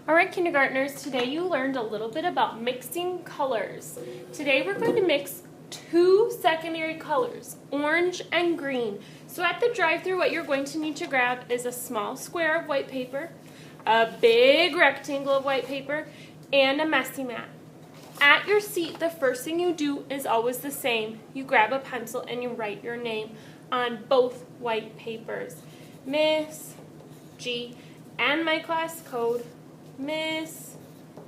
All right, kindergartners, today you learned a little bit about mixing colors. Today we're going to mix two secondary colors, orange and green. So at the drive-thru, what you're going to need to grab is a small square of white paper, a big rectangle of white paper, and a messy mat. At your seat, the first thing you do is always the same. You grab a pencil and you write your name on both white papers. Miss G and my class code. Miss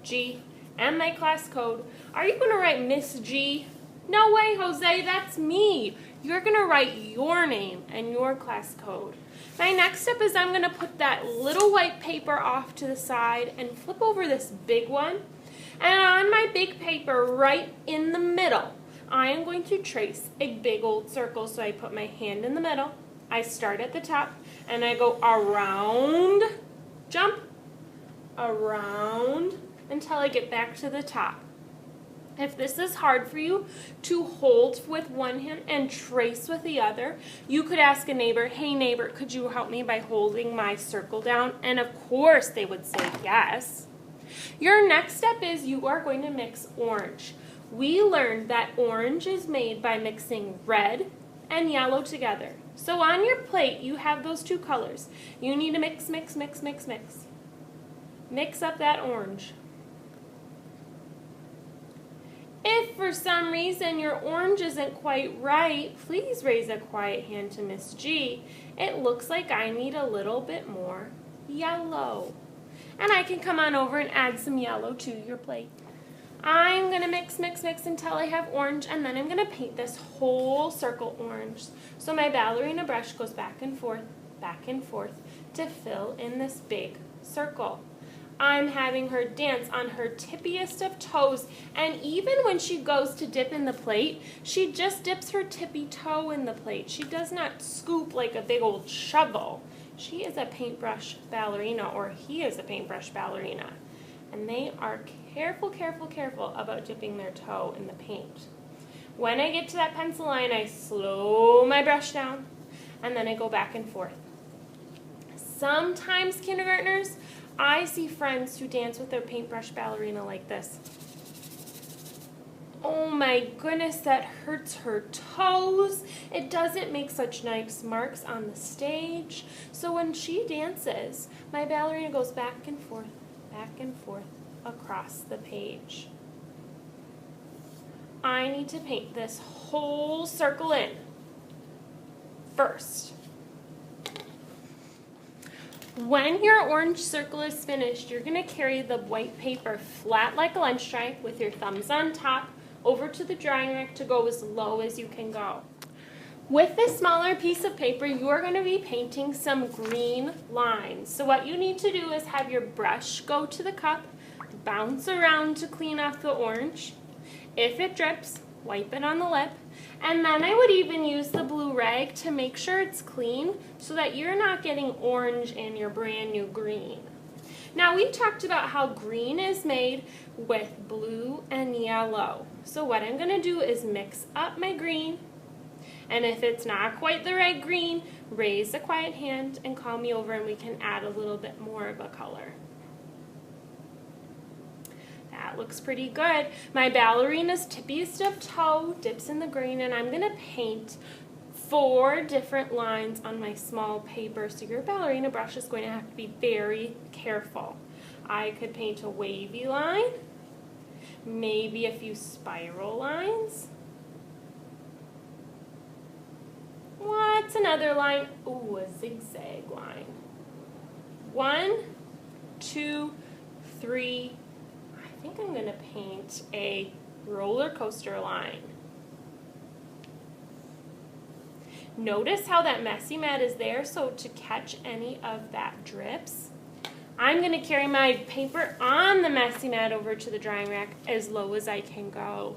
G and my class code. Are you going to write Miss G? No way, Jose, that's me. You're going to write your name and your class code. My next step is I'm going to put that little white paper off to the side and flip over this big one. And on my big paper, right in the middle, I am going to trace a big old circle. So I put my hand in the middle, I start at the top, and I go around, jump, around, until I get back to the top. If this is hard for you to hold with one hand and trace with the other, you could ask a neighbor, hey neighbor, could you help me by holding my circle down? And of course they would say yes. Your next step is you are going to mix orange. We learned that orange is made by mixing red and yellow together. So on your plate you have those two colors. You need to mix, mix, mix, mix, mix. Mix up that orange. If for some reason your orange isn't quite right, please raise a quiet hand to Miss G. It looks like I need a little bit more yellow. And I can come on over and add some yellow to your plate. I'm going to mix, mix, mix until I have orange, and then I'm going to paint this whole circle orange. So my ballerina brush goes back and forth to fill in this big circle. I'm having her dance on her tippiest of toes, and even when she goes to dip in the plate, she just dips her tippy toe in the plate. She does not scoop like a big old shovel. She is a paintbrush ballerina, or he is a paintbrush ballerina. And they are careful, careful, careful about dipping their toe in the paint. When I get to that pencil line, I slow my brush down, and then I go back and forth. Sometimes, kindergartners, I see friends who dance with their paintbrush ballerina like this. Oh my goodness, that hurts her toes. It doesn't make such nice marks on the stage. So when she dances, my ballerina goes back and forth across the page. I need to paint this whole circle in first. When your orange circle is finished, you're going to carry the white paper flat like a lunch tray with your thumbs on top over to the drying rack to go as low as you can go. With this smaller piece of paper, you are going to be painting some green lines. So what you need to do is have your brush go to the cup, bounce around to clean off the orange. If it drips, wipe it on the lip. And then I would even use the blue rag to make sure it's clean so that you're not getting orange in your brand new green. Now we talked about how green is made with blue and yellow. So what I'm going to do is mix up my green. And if it's not quite the right green, raise a quiet hand and call me over and we can add a little bit more of a color. That looks pretty good. My ballerina's tippiest of toe dips in the green, and I'm going to paint 4 different lines on my small paper. So your ballerina brush is going to have to be very careful. I could paint a wavy line, maybe a few spiral lines. What's another line? Ooh, a zigzag line. 1, 2, 3. I think I'm going to paint a roller coaster line. Notice how that messy mat is there, so to catch any of that drips, I'm going to carry my paper on the messy mat over to the drying rack as low as I can go.